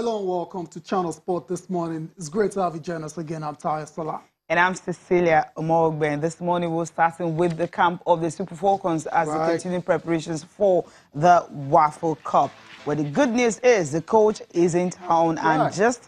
Hello and welcome to Channel Sport this morning. It's great to have you join us again. I'm Tayo Salah. And I'm Cecilia Omogbe. This morning we're starting with the camp of the Super Falcons as they continue preparations for the Waffle Cup. Where the good news is the coach is in town and just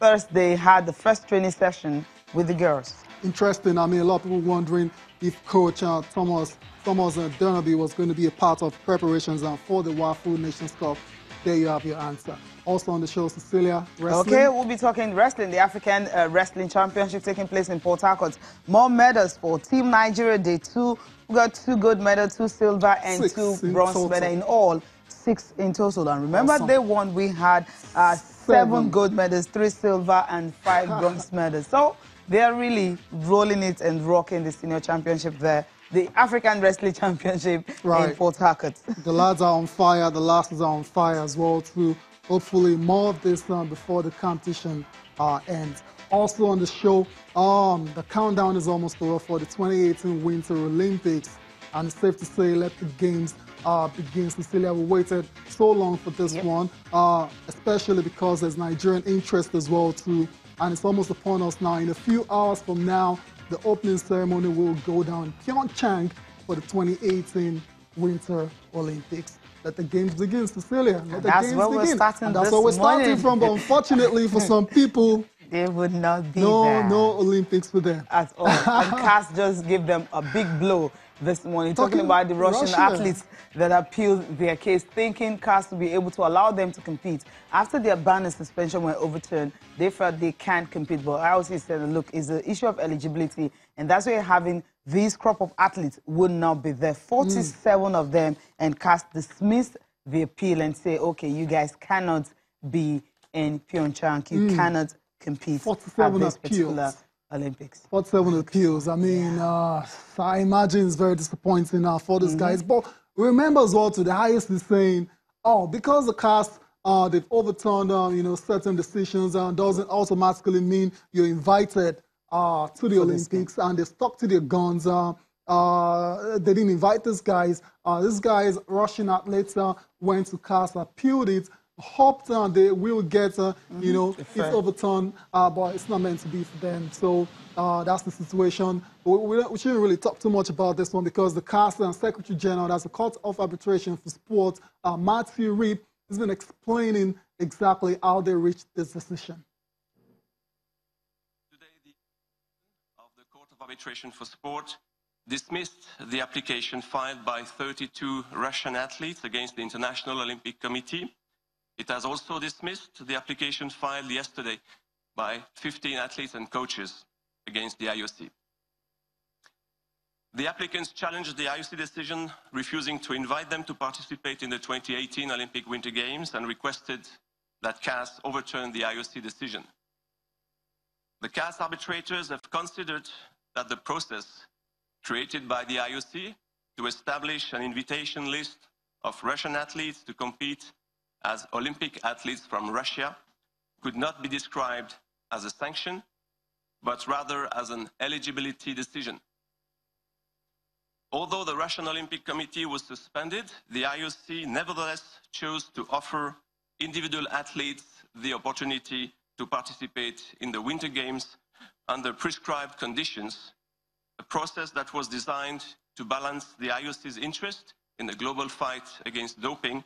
Thursday had the first training session with the girls. Interesting. I mean, a lot of people wondering if Coach Thomas Dernaby was going to be a part of preparations for the Waffle Nations Cup. There you have your answer. Also on the show, Cecilia, wrestling. Okay, we'll be talking wrestling, the African Wrestling Championship taking place in Port Harcourt. More medals for Team Nigeria Day 2. We got 2 gold medals, 2 silver, and 2 bronze medals in all. 6 in total. And remember, Day 1 we had 7 gold medals, 3 silver, and 5 bronze medals. So they're really rolling it and rocking the senior championship there. The African Wrestling Championship in Port Harcourt. The lads are on fire. The lasses are on fire as well, too. Hopefully more of this before the competition ends. Also on the show, the countdown is almost over for the 2018 Winter Olympics. And it's safe to say, let the games begin. Cecilia, we waited so long for this one, especially because there's Nigerian interest as well, too. And it's almost upon us now. In a few hours from now, the opening ceremony will go down in Pyeongchang for the 2018 Winter Olympics. Let the games begin, Cecilia. Let the games begin. We're starting and that's where we're starting from. But unfortunately, for some people, they would not be there. No Olympics for them. At all. And CAS just gave them a big blow this morning, talking about the Russian athletes that appealed their case, thinking CAS to be able to allow them to compete. After their ban and suspension were overturned, they felt they can't compete. But IOC said, look, it's the issue of eligibility, and that's why you're having these crop of athletes would not be there. 47 of them, and CAS dismissed the appeal and say, okay, you guys cannot be in Pyeongchang. You cannot compete 47 at this particular Olympics. 47 appeals. I mean, I imagine it's very disappointing for these guys. But remember as well, the highest is saying, because the CAS, they've overturned, certain decisions, doesn't automatically mean you're invited to the Olympics, and they stuck to their guns. They didn't invite these guys. These guys, Russian athletes, went to CAS, appealed it, hoped they will get, it's overturned, but it's not meant to be for them. So that's the situation. We shouldn't really talk too much about this one because the CAS and Secretary General, that's the Court of Arbitration for Sport, Matthew Reed, has been explaining exactly how they reached this decision. Today, the of the Court of Arbitration for Sport dismissed the application filed by 32 Russian athletes against the International Olympic Committee. It has also dismissed the application filed yesterday by 15 athletes and coaches against the IOC. The applicants challenged the IOC decision, refusing to invite them to participate in the 2018 Olympic Winter Games and requested that CAS overturn the IOC decision. The CAS arbitrators have considered that the process created by the IOC to establish an invitation list of Russian athletes to compete as Olympic athletes from Russia could not be described as a sanction, but rather as an eligibility decision. Although the Russian Olympic Committee was suspended, the IOC nevertheless chose to offer individual athletes the opportunity to participate in the Winter Games under prescribed conditions, a process that was designed to balance the IOC's interest in the global fight against doping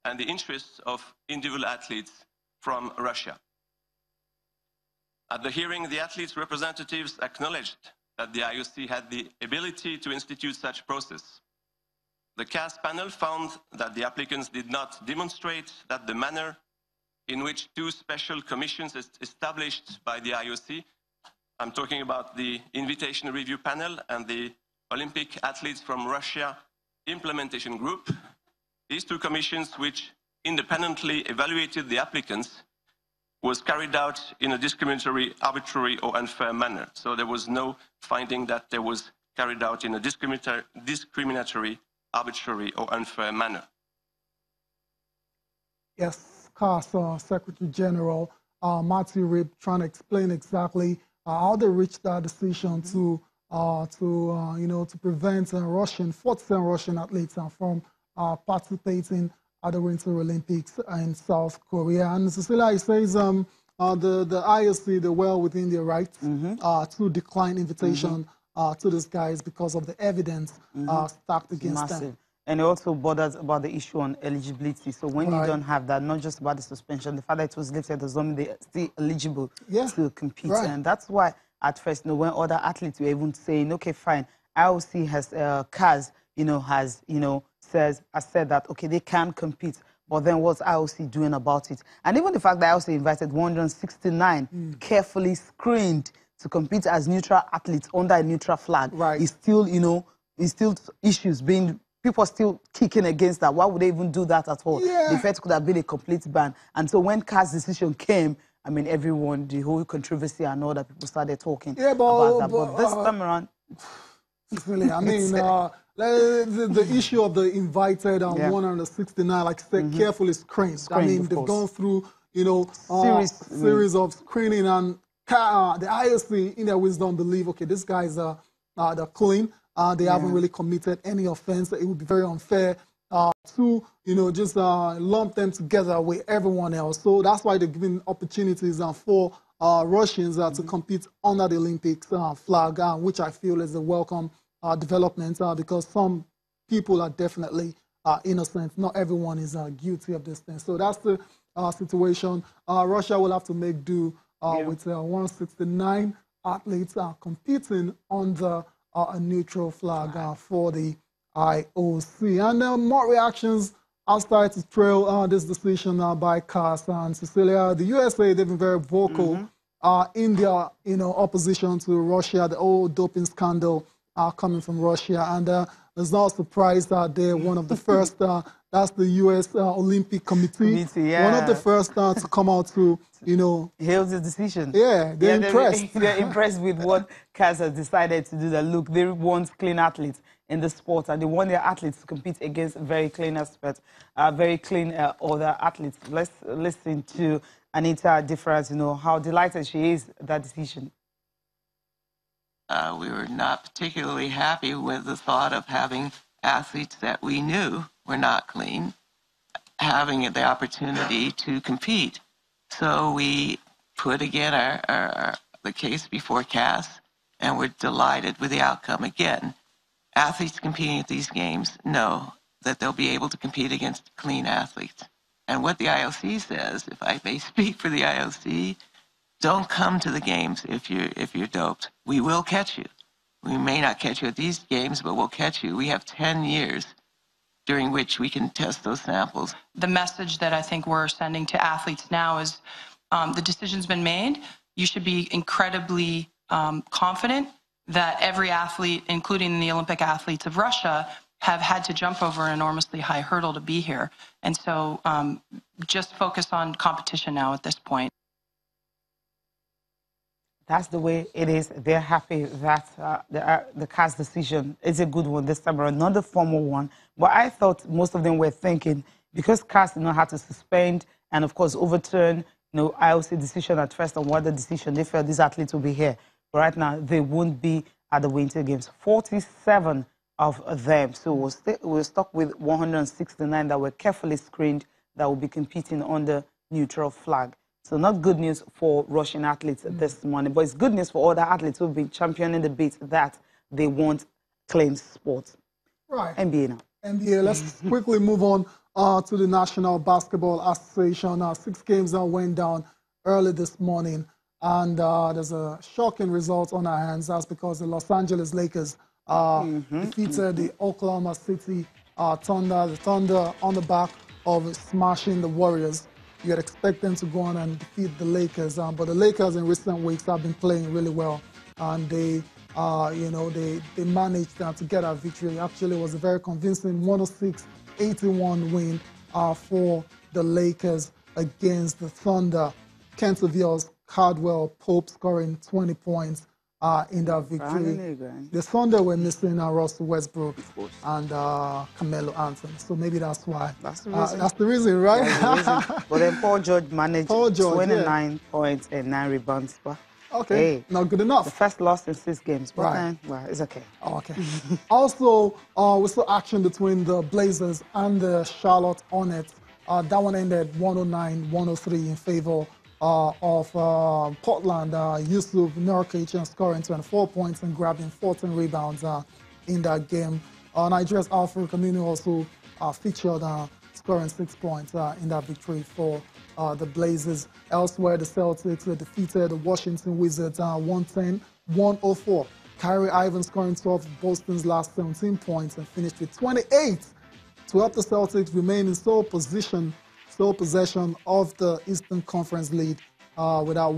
and the interests of individual athletes from Russia. At the hearing, the athletes' representatives acknowledged that the IOC had the ability to institute such process. The CAS panel found that the applicants did not demonstrate that the manner in which 2 special commissions established by the IOC, I'm talking about the Invitation Review Panel and the Olympic Athletes from Russia Implementation Group, these 2 commissions, which independently evaluated the applicants, was carried out in a discriminatory, arbitrary, or unfair manner. So there was no finding that there was carried out in a discriminatory, arbitrary, or unfair manner. Yes, CAS Secretary General Matthew Reed trying to explain exactly how they reached that decision to prevent 47 Russian athletes from participating at the Winter Olympics in South Korea. And Cecilia, it says the IOC, they're well within their rights to decline invitation to these guys because of the evidence stacked against them. And it also bothers about the issue on eligibility. So when you don't have that, not just about the suspension, the fact that it was lifted does not mean they're still eligible to compete. And that's why at first, when other athletes were even saying, okay, fine, IOC has, CAS, has said that, okay, they can compete. But then what's IOC doing about it? And even the fact that IOC invited 169 carefully screened to compete as neutral athletes under a neutral flag is still, is still issues being... People are still kicking against that. Why would they even do that at all? They felt it could have been a complete ban. And so when CAS decision came, I mean, everyone, the whole controversy and all that, people started talking about that. But this time around... Really, I mean, the issue of the invited 169, like I said, carefully screened. I mean, they've gone through, series of screening, and the IOC, in their wisdom, believe, okay, these guys are they're clean. They haven't really committed any offense. It would be very unfair to, just lump them together with everyone else. So that's why they're giving opportunities for Russians to compete under the Olympics flag, which I feel is a welcome development because some people are definitely innocent. Not everyone is guilty of this thing. So that's the situation. Russia will have to make do with 169 athletes competing under a neutral flag for the IOC. And more reactions have started to trail this decision by CAS and Cecilia. The USA, they've been very vocal in their opposition to Russia, the old doping scandal coming from Russia. And it's not a surprise that they're one of the first, that's the US Olympic Committee, one of the first to come out to, hail the decision. Yeah, they're impressed. They're impressed with what CAS has decided to do. That look, they want clean athletes in the sport, and they want their athletes to compete against very clean experts, very clean other athletes. Let's listen to Anita Difference, how delighted she is with that decision. We were not particularly happy with the thought of having athletes that we knew were not clean having the opportunity to compete. So we put again the case before CAS, and we're delighted with the outcome. Again, athletes competing at these games know that they'll be able to compete against clean athletes. And what the IOC says, if I may speak for the IOC, don't come to the games if you're doped. We will catch you. We may not catch you at these games, but we'll catch you. We have 10 years during which we can test those samples. The message that I think we're sending to athletes now is the decision's been made. You should be incredibly confident that every athlete, including the Olympic athletes of Russia, have had to jump over an enormously high hurdle to be here. And so just focus on competition now at this point. That's the way it is. They're happy that the CAS decision is a good one this time around, not the formal one. But I thought most of them were thinking, because CAS had to suspend and, of course, overturn IOC decision at first on what the decision, they felt these athletes will be here. But right now, they won't be at the Winter Games. 47 of them. So we're stuck with 169 that were carefully screened that will be competing on the neutral flag. So not good news for Russian athletes this morning, but it's good news for other athletes who've been championing the beat that they want clean sports. Right. NBA now. NBA, let's quickly move on to the National Basketball Association. 6 games went down early this morning, and there's a shocking result on our hands. That's because the Los Angeles Lakers defeated the Oklahoma City Thunder. The Thunder on the back of smashing the Warriors. You'd expect them to go on and defeat the Lakers, but the Lakers in recent weeks have been playing really well, and they managed to get a victory. Actually, it was a very convincing 106-81 win for the Lakers against the Thunder. Kentuviel's Caldwell Pope scoring 20 points in that victory. The Thunder were missing Russell Westbrook and Carmelo Anthony, so maybe that's why. That's the reason. That's the reason, right? That's the reason. But then Paul George managed 29 points and 9 rebounds. Okay, hey, not good enough. The first loss in 6 games, but Right. well, it's okay. Okay. Also, we saw action between the Blazers and the Charlotte Hornets. That one ended 109-103 in favor of Portland. Yusuf Nurkic scoring 24 points and grabbing 14 rebounds in that game. Nigeria's Alfred Kaminu also featured scoring 6 points in that victory for the Blazers. Elsewhere, the Celtics defeated the Washington Wizards 110-104. Kyrie Irving scoring 12 of Boston's last 17 points and finished with 28 to help the Celtics remain in sole possession of the Eastern Conference lead with that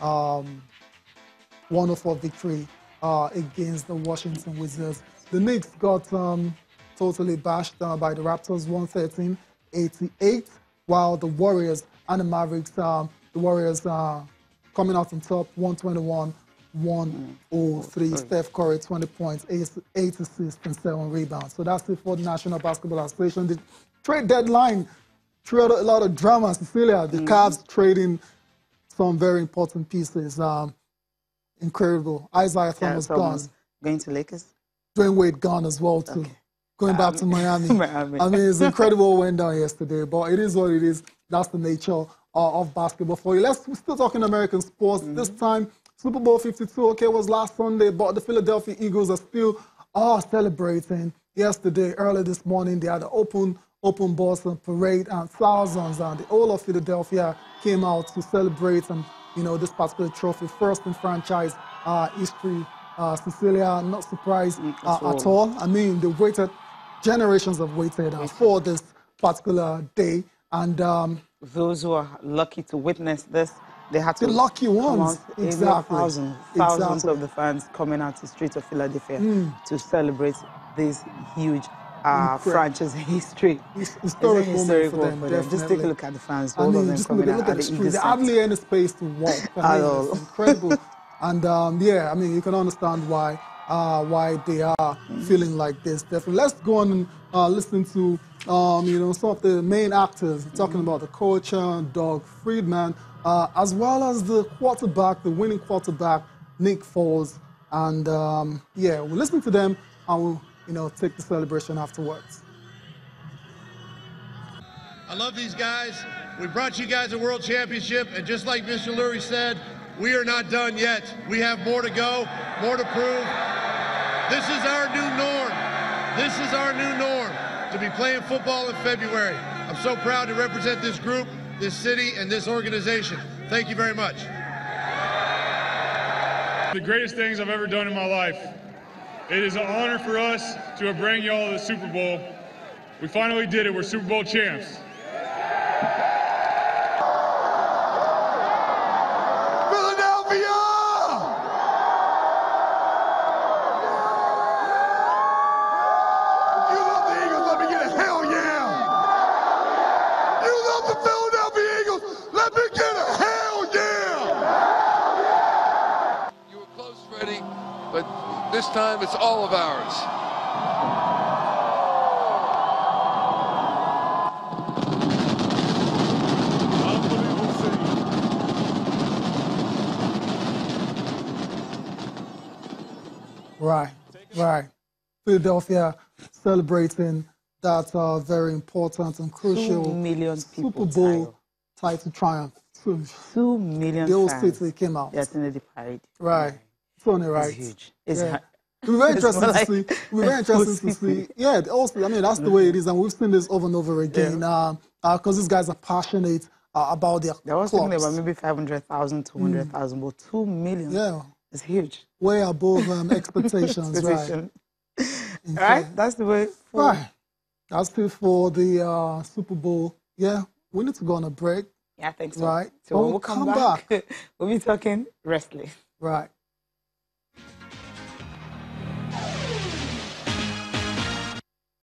110-104 victory against the Washington Wizards. The Knicks got totally bashed by the Raptors 113-88, while the Warriors and the Mavericks, the Warriors coming out on top 121-103. Steph Curry 20 points, 8 assists and 7 rebounds. So that's it for the National Basketball Association. The trade deadline threw out a lot of drama, Cecilia. The Cavs trading some very important pieces. Incredible. Isaiah Thomas gone. Going to Lakers? Dwayne Wade gone as well, too. Okay. Going back to Miami. I mean, it's incredible what went down yesterday, but it is what it is. That's the nature of basketball for you. We're still talking American sports. This time, Super Bowl 52, okay, was last Sunday, but the Philadelphia Eagles are still celebrating. Yesterday, early this morning, they had an open Boston parade, and thousands and the whole of Philadelphia came out to celebrate and, this particular trophy, first in franchise history. Cecilia, not surprised at all. I mean, generations have waited for this particular day, and those who are lucky to witness this, they had to. The lucky ones, exactly. Thousands of the fans coming out to the streets of Philadelphia to celebrate this huge franchise history. Historic moment for them. Just take a look at the fans. I mean, just look at the street. There's hardly any space to walk. I mean, it's incredible. And yeah, I mean, you can understand why they are feeling like this. Definitely. Let's go on and listen to some of the main actors. Talking about the coach, Doug Friedman, as well as the quarterback, the winning quarterback, Nick Foles. And yeah, we'll listen to them and we'll take the celebration afterwards. I love these guys. We brought you guys a world championship, and just like Mr. Lurie said, we are not done yet. We have more to go, more to prove. This is our new norm. This is our new norm, to be playing football in February. I'm so proud to represent this group, this city, and this organization. Thank you very much. The greatest things I've ever done in my life. It is an honor for us to have bring y'all to the Super Bowl. We finally did it. We're Super Bowl champs. This time, it's all of ours. Right. Philadelphia celebrating that very important and crucial 2 million Super Bowl title triumph. 2 million the whole fans. city came out. Yes, in the parade. Right. It's only right. It's huge. It's We're very interested to see. We're very interested to see. Yeah, also, I mean, that's the way it is, and we've seen this over and over again. Because these guys are passionate about their They was clubs. thinking about maybe 500,000, 200,000, but 2 million. Yeah, it's huge. Way above expectations. Right. All right, that's the way. Right. That's it for the Super Bowl. Yeah, we need to go on a break. Yeah, I think so. Right. So when we'll come back, we'll be talking wrestling. Right.